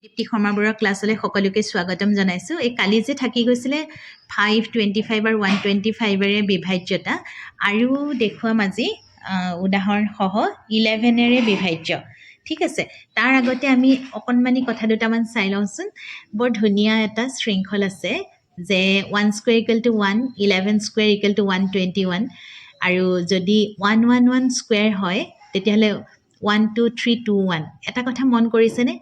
দীপ্তি শৰ্মাবোৰৰ ক্লাছলৈ সকলোকে স্বাগতম জনাইছোঁ। এই কালি যে থাকি গৈছিলে 525 আৰু 125ৰে বিভাজ্যতা আৰু দেখুৱাম আজি উদাহৰণসহ 11ৰে বিভাজ্য। ঠিক আছে, তাৰ আগতে আমি অকণমানি কথা দুটামান চাই লওঁচোন। বৰ ধুনীয়া এটা শৃংখল আছে যে 1 square equal to 1, 11 square equal to 121 আৰু যদি 111 স্কুৱেৰ হয় তেতিয়াহ'লে 1 2 3 2 1। এটা কথা মন কৰিছেনে?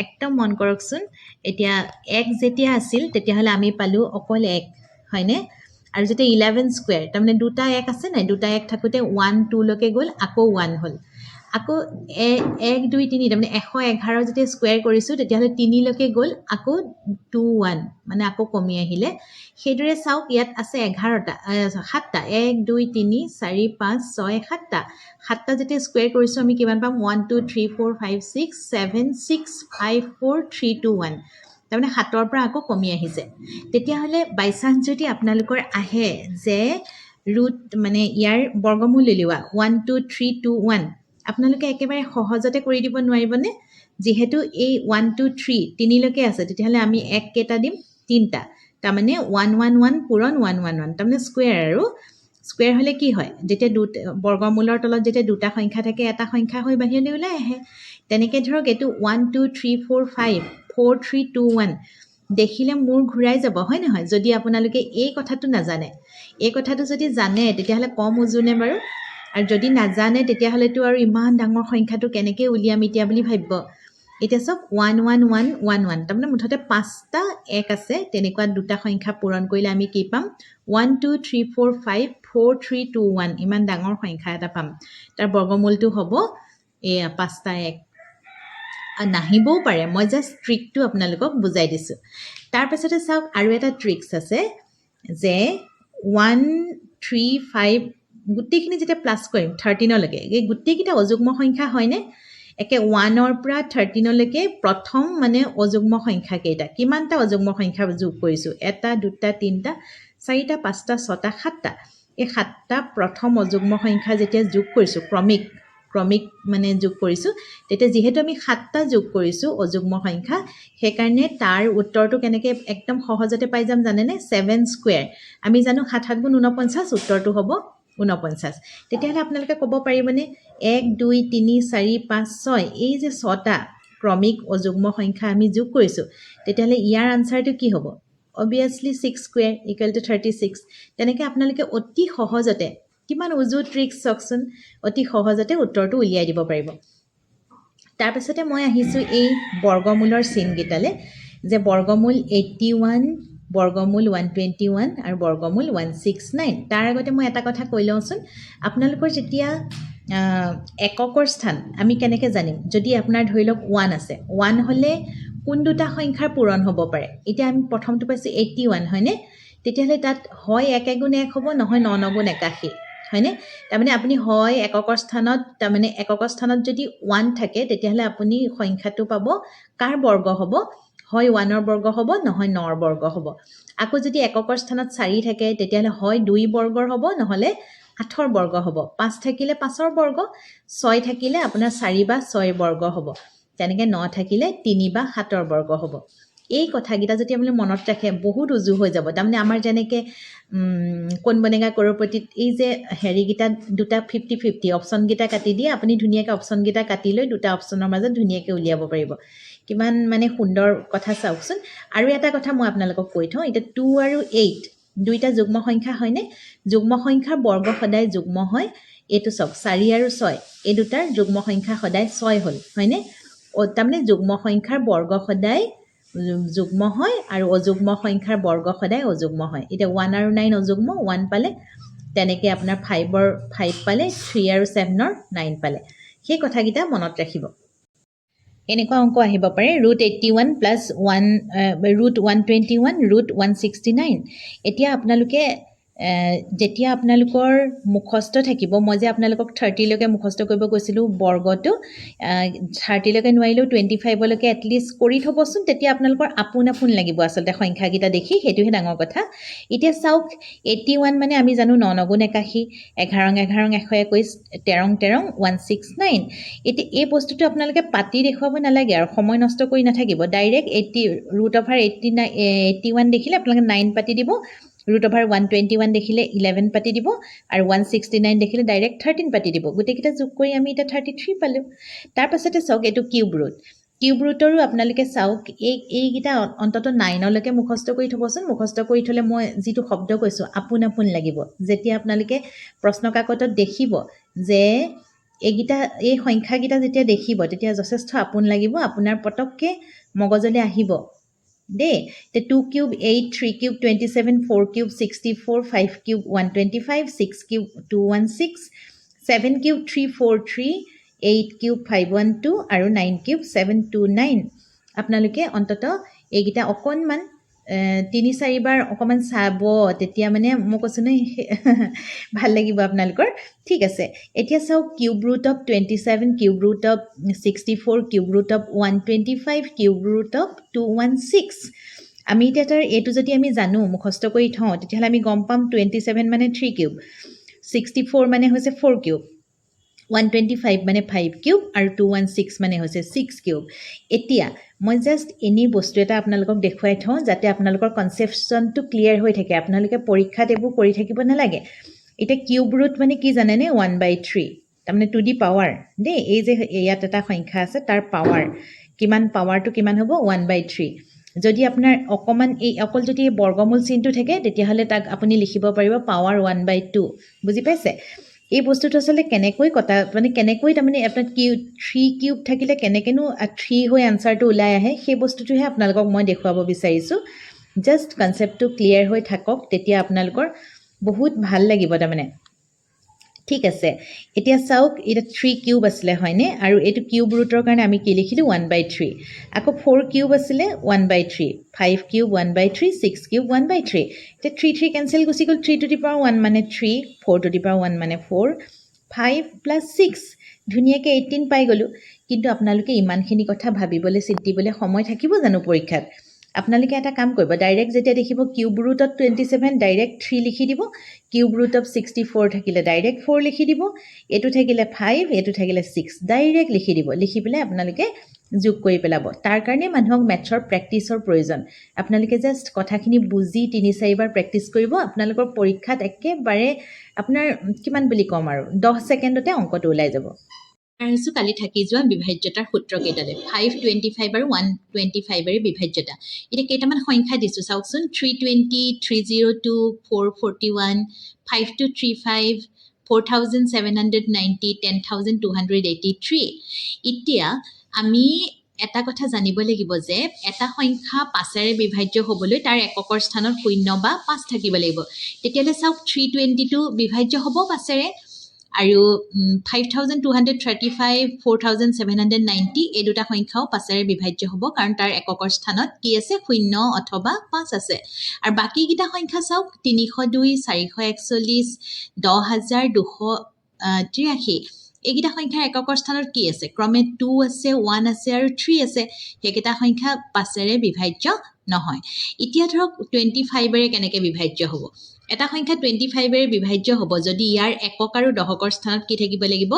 একদম মন কৰকচোন। এতিয়া 1 যেতিয়া আছিল তেতিয়াহ'লে আমি পালোঁ অকল 1, হয়নে? আৰু যেতিয়া 11 স্কুৱেৰ তাৰমানে দুটা 1 আছে নাই, দুটা 1 থাকোঁতে 1 2লৈকে গ'ল, আকৌ 1 হ'ল, আকৌ 1 2 3 তাৰমানে 111 যেতিয়া স্কুৱেৰ কৰিছোঁ তেতিয়াহ'লে 3লৈকে গ'ল, আকৌ 2 1 মানে আকৌ কমি আহিলে। সেইদৰে চাওক, ইয়াত আছে 7টা 1 2 3 4 5 6 7টা যেতিয়া স্কুৱেৰ কৰিছোঁ আমি কিমান পাম? 1 2 3 4 5 6 7 6 5 4 3 2 1 তাৰমানে 7ৰ পৰা আকৌ কমি আহিছে। তেতিয়াহ'লে বাই চান্স যদি আপোনালোকৰ আহে যে ৰুট মানে ইয়াৰ বৰ্গমূল উলিওৱা 1 2 3 2 1, আপোনালোকে একেবাৰে সহজতে কৰি দিব নোৱাৰিবনে? যিহেতু এই 1 2 3 3লৈকে আছে তেতিয়াহ'লে আমি 1 কেইটা দিম? 3টা, তাৰমানে 111 পূৰণ 111 তাৰমানে স্কুৱেৰ। আৰু স্কুৱেৰ হ'লে কি হয়? যেতিয়া বৰ্গমূলৰ তলত যেতিয়া দুটা সংখ্যা থাকে এটা সংখ্যা হৈ বাহিৰলৈ ওলাই আহে। তেনেকৈ ধৰক এইটো 1 2 3 4 5 4 3 2 1 দেখিলে মূৰ ঘূৰাই যাব, হয় নহয়? যদি আপোনালোকে এই কথাটো নাজানে। এই কথাটো যদি জানে তেতিয়াহ'লে কম ওজনে বাৰু, আৰু যদি নাজানে তেতিয়াহ'লেতো আৰু ইমান ডাঙৰ সংখ্যাটো কেনেকৈ উলিয়াম এতিয়া বুলি ভাবিব। এতিয়া চাওক 11111 তাৰমানে মুঠতে 5টা 1 আছে। তেনেকুৱা দুটা সংখ্যা পূৰণ কৰিলে আমি কি পাম? 1 2 3 4 5 4 3 2 1 ইমান ডাঙৰ সংখ্যা এটা পাম। তাৰ বৰ্গমূলটো হ'ব এয়া 5টা 1। নাহিবও পাৰে, মই জাষ্ট ট্ৰিকটো আপোনালোকক বুজাই দিছোঁ। তাৰপাছতে চাওক আৰু এটা ট্ৰিক্স আছে যে 1 3 5 গোটেইখিনি যেতিয়া প্লাছ কৰিম 13লৈকে, এই গোটেইকেইটা অযুগ্ম সংখ্যা হয়নে? একে 1ৰ পৰা 13লৈকে প্ৰথম মানে অযুগ্ম সংখ্যা কেইটা, কিমানটা অযুগ্ম সংখ্যা যোগ কৰিছোঁ? 1 2 3 4 5 6 7টা। এই 7টা প্ৰথম অযুগ্ম সংখ্যা যেতিয়া যোগ কৰিছোঁ, ক্ৰমিক মানে যোগ কৰিছোঁ, তেতিয়া যিহেতু আমি 7টা যোগ কৰিছোঁ অযুগ্ম সংখ্যা, সেইকাৰণে তাৰ উত্তৰটো কেনেকৈ একদম সহজতে পাই যাম জানেনে? 7 স্কুৱেৰ। আমি জানো 7 7 গুণ 49, উত্তৰটো হ'ব 49। তেতিয়াহ'লে আপোনালোকে ক'ব পাৰিবনে 1 2 3 4 5 6 এই যে 6টা ক্ৰমিক অযুগ্ম সংখ্যা আমি যোগ কৰিছোঁ, তেতিয়াহ'লে ইয়াৰ আনচাৰটো কি হ'ব? Obviously 6 square equal to 36। তেনেকৈ আপোনালোকে অতি সহজতে, কিমান উজু ট্ৰিক্স চাওকচোন, অতি সহজতে উত্তৰটো উলিয়াই দিব পাৰিব। তাৰপিছতে মই আহিছোঁ এই বৰ্গমূলৰ চিনকেইটালৈ, যে বৰ্গমূল 81, বৰ্গমূল 121 আৰু বৰ্গমূল 169। তাৰ আগতে মই এটা কথা কৈ লওঁচোন, আপোনালোকৰ যেতিয়া এককৰ স্থান আমি কেনেকৈ জানিম? যদি আপোনাৰ ধৰি লওক 1 আছে, 1 হ'লে কোন দুটা সংখ্যাৰ পূৰণ হ'ব পাৰে? এতিয়া আমি প্ৰথমটো পাইছোঁ 81, হয়নে? তেতিয়াহ'লে তাত হয় 1 গুণ 1 হ'ব, নহয় 9 9 গুণ 81, হয়নে? তাৰমানে আপুনি হয় এককৰ স্থানত, তাৰমানে এককৰ স্থানত যদি 1 থাকে তেতিয়াহ'লে আপুনি সংখ্যাটো পাব কাৰ বৰ্গ হ'ব? হয় 1ৰ বৰ্গ হ'ব, নহয় 9ৰ বৰ্গ হ'ব। আকৌ যদি এককৰ স্থানত 4 থাকে তেতিয়াহ'লে হয় 2 বৰ্গৰ হ'ব, নহ'লে 8ৰ বৰ্গ হ'ব। 5 থাকিলে 5ৰ বৰ্গ, 6 থাকিলে আপোনাৰ 4 বা 6 বৰ্গ হ'ব। তেনেকৈ 9 থাকিলে 3 বা 7ৰ বৰ্গ হ'ব। এই কথাকেইটা যদি আপুনি মনত ৰাখে বহুত উজু হৈ যাব। তাৰমানে আমাৰ যেনেকৈ কোন বনেগা কৰ'ৰপতিত এই যে হেৰিকেইটা দুটা 50-50 অপশ্যনকেইটা কাটি দিয়ে, আপুনি ধুনীয়াকৈ অপশ্যনকেইটা কাটি লৈ দুটা অপশ্যনৰ মাজত ধুনীয়াকৈ উলিয়াব পাৰিব। কিমান মানে সুন্দৰ কথা চাওকচোন। আৰু এটা কথা মই আপোনালোকক কৈ থওঁ, এতিয়া 2 আৰু 8 দুইটা যুগ্ম সংখ্যা হয়নে? যুগ্ম সংখ্যাৰ বৰ্গ সদায় যুগ্ম হয়। এইটো চাওক 4 আৰু 6 এই দুটাৰ যুগ্ম সংখ্যা সদায় 6 হ'ল, হয়নে? তাৰমানে যুগ্ম সংখ্যাৰ বৰ্গ সদায় যুগ্ম হয় আৰু অযুগ্ম সংখ্যাৰ বৰ্গ সদায় অযুগ্ম হয়। এতিয়া 1 আৰু 9 অযুগ্ম, 1 পালে। তেনেকৈ আপোনাৰ 5 পালে, 3 আৰু 7ৰ 9 পালে। সেই কথাকেইটা মনত ৰাখিব। এনেকুৱা অংক আহিব পাৰে √81 + 1 √121 √169। এতিয়া আপোনালোকে যেতিয়া আপোনালোকৰ মুখস্থ থাকিব মই যে আপোনালোকক 30 লৈকে মুখস্থ কৰিব কৈছিলোঁ বৰ্গটো 30 লৈকে নোৱাৰিলেও 25 লৈকে এটলিষ্ট কৰি থ'বচোন তেতিয়া আপোনালোকৰ আপোন লাগিব আচলতে সংখ্যাকেইটা দেখি সেইটোহে ডাঙৰ কথা এতিয়া চাওক 81 মানে আমি জানো 9 9 81 11 11 121 13 13 169 এতিয়া এই বস্তুটো আপোনালোকে পাতি দেখুৱাব নালাগে আৰু সময় নষ্ট কৰি নাথাকিব ডাইৰেক্ট 81 দেখিলে আপোনালোকে 9 পাতি দিব √121 দেখিলে 11 পাতি দিব আৰু 169 দেখিলে ডাইৰেক্ট 13 পাতি দিব গোটেইকেইটা যোগ কৰি আমি এটা 33 পালোঁ তাৰ পাছতে চাওক এইটো কিউব ৰুটৰো আপোনালোকে চাওক এইকেইটা অন্তত 9 লৈকে মুখস্থ কৰি থ'বচোন মুখস্থ কৰি থ'লে মই যিটো শব্দ কৈছোঁ আপোন লাগিব যেতিয়া আপোনালোকে প্ৰশ্ন কাকতত দেখিব যে এই সংখ্যাকেইটা যেতিয়া দেখিব তেতিয়া যথেষ্ট আপোন লাগিব আপোনাৰ পটককৈ মগজলৈ আহিব দেই তে 2 cube 8 3 cube 27 4 cube 64 5 cube 125 6 cube 216 7 cube 343 8 cube 512 আৰু 9 কিউব 729 আপোনালোকে অন্তত এইকেইটা অকণমান 3-4 বাৰ অকণমান চাব তেতিয়া মানে মই কৈছোঁ নহয় ভাল লাগিব আপোনালোকৰ ঠিক আছে এতিয়া চাওক cube root of 27 cube root of 64 cube root of 125 cube root of 216 আমি এতিয়া তাৰ এইটো যদি আমি জানো মুখস্থ কৰি থওঁ তেতিয়াহ'লে আমি গম পাম 27 মানে 3 কিউব 64 মানে হৈছে 4 কিউব 125 মানে 5 কিউব আৰু 216 মানে হৈছে 6 কিউব এতিয়া মই জাষ্ট এনেই বস্তু এটা আপোনালোকক দেখুৱাই থওঁ যাতে আপোনালোকৰ কনচেপশ্যনটো ক্লিয়াৰ হৈ থাকে আপোনালোকে পৰীক্ষাত এইবোৰ কৰি থাকিব নালাগে এতিয়া কিউব ৰুট মানে কি জানেনে 1/3 তাৰমানে টু দি পাৱাৰ দেই এই যে ইয়াত এটা সংখ্যা আছে তাৰ পাৱাৰ কিমান পাৱাৰটো কিমান হ'ব 1/3 যদি আপোনাৰ অকণমান অকল যদি বৰ্গমূল চিনটো থাকে তেতিয়াহ'লে তাক আপুনি লিখিব পাৰিব পাৱাৰ 1/2 বুজি পাইছে এই বস্তুটো আচলতে কেনেকৈ কেনেকৈ তাৰমানে আপোনাৰ 3 কিউব থাকিলে কেনেকৈনো 3 হৈ আনচাৰটো ওলাই আহে সেই বস্তুটোহে আপোনালোকক মই দেখুৱাব বিচাৰিছোঁ জাষ্ট কনচেপ্টটো ক্লিয়াৰ হৈ থাকক তেতিয়া আপোনালোকৰ বহুত ভাল লাগিব তাৰমানে ঠিক আছে এতিয়া চাওক এটা 3 কিউব আছিলে হয়নে আৰু এইটো কিউব ৰুটৰ কাৰণে আমি কি লিখিলোঁ 1/3 আকৌ 4 কিউব আছিলে 1/3 5 কিউব 1/3 6 কিউব 1/3 এতিয়া 3 কেঞ্চেল গুচি গ'ল 3 টু দি পাৱাৰ 1 মানে 3 4 টু দি পাৱাৰ 1 মানে 4 5 প্লাছ 6 ধুনীয়াকৈ 18 পাই গ'লোঁ কিন্তু আপোনালোকে ইমানখিনি কথা ভাবিবলৈ চিন্তিবলৈ সময় থাকিব জানো পৰীক্ষাত আপোনালোকে এটা কাম কৰিব ডাইৰেক্ট যেতিয়া দেখিব কিউব ৰুট অফ 27 ডাইৰেক্ট 3 লিখি দিব কিউব ৰুট অফ 64 থাকিলে ডাইৰেক্ট 4 লিখি দিব এইটো থাকিলে 5 এইটো থাকিলে 6 ডাইৰেক্ট লিখি দিব লিখি পেলাই আপোনালোকে যোগ কৰি পেলাব তাৰ কাৰণে মানুহক মেথছৰ প্ৰেক্টিছৰ প্ৰয়োজন আপোনালোকে জাষ্ট কথাখিনি বুজি 3-4 বাৰ প্ৰেক্টিছ কৰিব আপোনালোকৰ পৰীক্ষাত একেবাৰে আপোনাৰ কিমান বুলি ক'ম আৰু 10 ছেকেণ্ডতে অংকটো ওলাই যাব আহিছোঁ কালি থাকি যোৱা বিভাজ্যতাৰ সূত্ৰকেইটালৈ 525 আৰু 125ৰে বিভাজ্যতা এতিয়া কেইটামান সংখ্যা দিছোঁ চাওকচোন 320 302 441 5235 4790 10283 এতিয়া আমি এটা কথা জানিব লাগিব যে এটা সংখ্যা 5ৰে বিভাজ্য হ'বলৈ তাৰ এককৰ স্থানত 0 বা 5 থাকিব লাগিব তেতিয়াহ'লে চাওক 320টো বিভাজ্য হ'ব 5ৰে আৰু 5235 4790 এই দুটা সংখ্যাও 5ৰে বিভাজ্য হ'ব কাৰণ তাৰ এককৰ স্থানত কি আছে 0 অথবা 5 আছে আৰু বাকীকেইটা সংখ্যা চাওক 302 441 10283 এইকেইটা সংখ্যাৰ এককৰ স্থানত কি আছে ক্ৰমে 2 আছে 1 আছে আৰু 3 আছে সেইকেইটা সংখ্যা 5ৰে বিভাজ্য নহয় এতিয়া ধৰক 25ৰে কেনেকৈ বিভাজ্য হ'ব এটা সংখ্যা 25ৰে বিভাজ্য হ'ব যদি ইয়াৰ একক আৰু দশকৰ স্থানত কি থাকিব লাগিব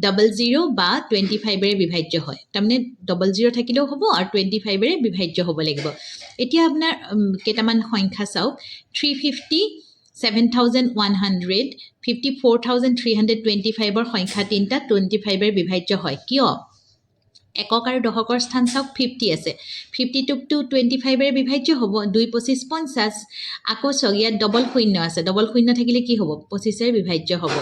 00 বা 25ৰে বিভাজ্য হয় তাৰমানে 00 থাকিলেও হ'ব আৰু 25ৰে বিভাজ্য হ'ব লাগিব এতিয়া আপোনাৰ কেইটামান সংখ্যা চাওক 350 7100 54325ৰ সংখ্যা তিনিটা 25ৰে বিভাজ্য হয় কিয় একক আৰু দশকৰ স্থান চাওক 50 আছে 52টো 25ৰে বিভাজ্য হ'ব 2 25 50 আকৌ চাওক ইয়াত ডবল শূন্য আছে ডবল শূন্য থাকিলে কি হ'ব 25ৰে বিভাজ্য হ'ব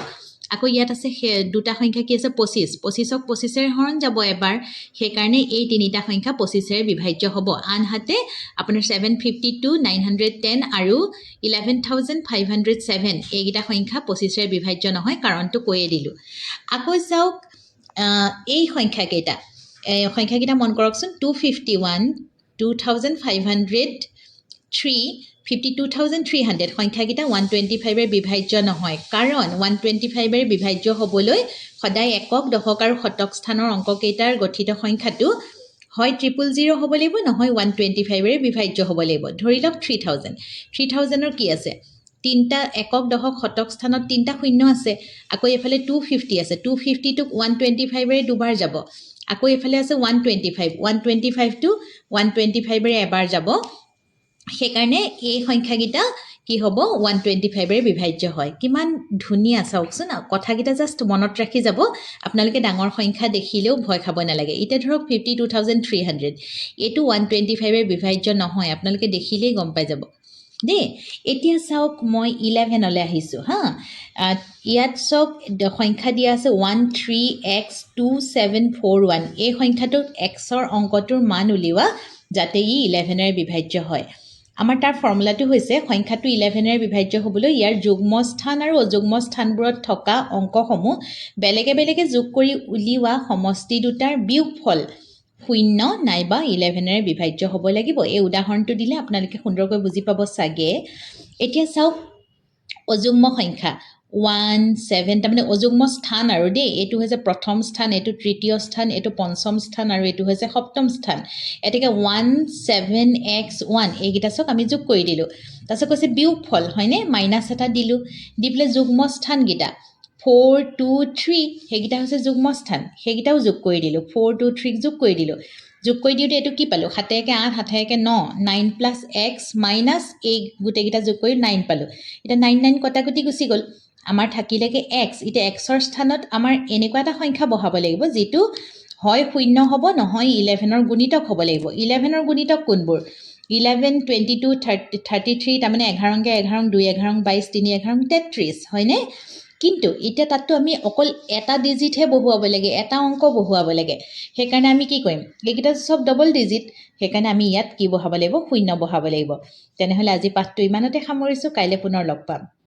আকৌ ইয়াত আছে দুটা সংখ্যা কি আছে 25 25ক 25ৰে হৰণ যাব এবাৰ সেইকাৰণে এই তিনিটা সংখ্যা 25ৰে বিভাজ্য হ'ব আনহাতে আপোনাৰ 752 910 আৰু 11507 এইকেইটা সংখ্যা 25ৰে বিভাজ্য নহয় কাৰণটো কৈয়ে দিলোঁ আকৌ চাওক এই সংখ্যাকেইটা মন কৰকচোন 251 2500 52,300 সংখ্যাকেইটা 125ৰে বিভাজ্য নহয় কাৰণ 125ৰে বিভাজ্য হ'বলৈ সদায় একক দশক আৰু শতক স্থানৰ অংককেইটাৰ গঠিত সংখ্যাটো হয় 000 হ'ব লাগিব নহয় 125ৰে বিভাজ্য হ'ব লাগিব ধৰি লওক 3000ৰ কি আছে তিনটা একক দশক শতক স্থানত তিনটা শূন্য আছে আকৌ এফালে 250 আছে 250 টোক 125ৰে দুবাৰ যাব আকৌ এফালে আছে 125 টো 125ৰে এবাৰ যাব সেইকাৰণে এই সংখ্যাকেইটা কি হ'ব 125ৰে বিভাজ্য হয় কিমান ধুনীয়া চাওকচোন কথাকেইটা জাষ্ট মনত ৰাখি যাব আপোনালোকে ডাঙৰ সংখ্যা দেখিলেও ভয় খাব নালাগে এতিয়া ধৰক 52,300 এইটো 125ৰে বিভাজ্য নহয় আপোনালোকে দেখিলেই গম পাই যাব দেই এতিয়া চাওক মই 11 লৈ আহিছোঁ হা ইয়াত চাওক সংখ্যা দিয়া আছে 13x2741 এই সংখ্যাটোত xৰ অংকটোৰ মান উলিওৱা যাতে ই 11ৰে বিভাজ্য হয় আমাৰ তাৰ ফৰ্মুলাটো হৈছে সংখ্যাটো 11ৰে বিভাজ্য হ'বলৈ ইয়াৰ যুগ্ম স্থান আৰু অযুগ্ম স্থানবোৰত থকা অংকসমূহ বেলেগে বেলেগে যোগ কৰি উলিওৱা সমষ্টি দুটাৰ বিয়োগফল 0 নাইবা 11ৰে বিভাজ্য হ'ব লাগিব এই উদাহৰণটো দিলে আপোনালোকে সুন্দৰকৈ বুজি পাব চাগে এতিয়া চাওক অযুগ্ম সংখ্যা 17 তাৰমানে অযুগ্ম স্থান আৰু দেই এইটো হৈছে প্ৰথম স্থান এইটো তৃতীয় স্থান এইটো পঞ্চম স্থান আৰু এইটো হৈছে সপ্তম স্থান এতেকে 17x1 এইকেইটা চাওক আমি যোগ কৰি দিলোঁ তাৰপিছত কৈছে বিয়োগফল হয়নে মাইনাছ এটা দিলোঁ দি পেলাই যুগ্ম স্থানকেইটা 4 2 3 সেইকেইটা হৈছে যুগ্ম স্থান সেইকেইটাও যোগ কৰি দিলোঁ 4 2 3 যোগ কৰি দিলোঁ যোগ কৰি দিওঁতে এইটো কি পালোঁ 7 × 8 7 × 9 9 + x - এই গোটেইকেইটা যোগ কৰি 9 পালোঁ এতিয়া 9 9 কটাকটি গুচি গ'ল আমাৰ থাকিলেগে x এতিয়া xৰ স্থানত আমাৰ এনেকুৱা এটা সংখ্যা বহাব লাগিব যিটো হয় 0 হ'ব নহয় 11ৰ গুণিতক হ'ব লাগিব 11ৰ গুণিতক কোনবোৰ 11 22 33 তাৰমানে 11 × 11 2 11 22 3 11 33 হয়নে কিন্তু এতিয়া তাততো আমি অকল এটা ডিজিটহে বহুৱাব লাগে এটা অংক বহুৱাব লাগে সেইকাৰণে আমি কি কৰিম এইকেইটা সব ডবল ডিজিট সেইকাৰণে আমি ইয়াত কি বহাব লাগিব 0 বহাব লাগিব তেনেহ'লে আজি পাঠটো ইমানতে সামৰিছোঁ কাইলৈ পুনৰ লগ পাম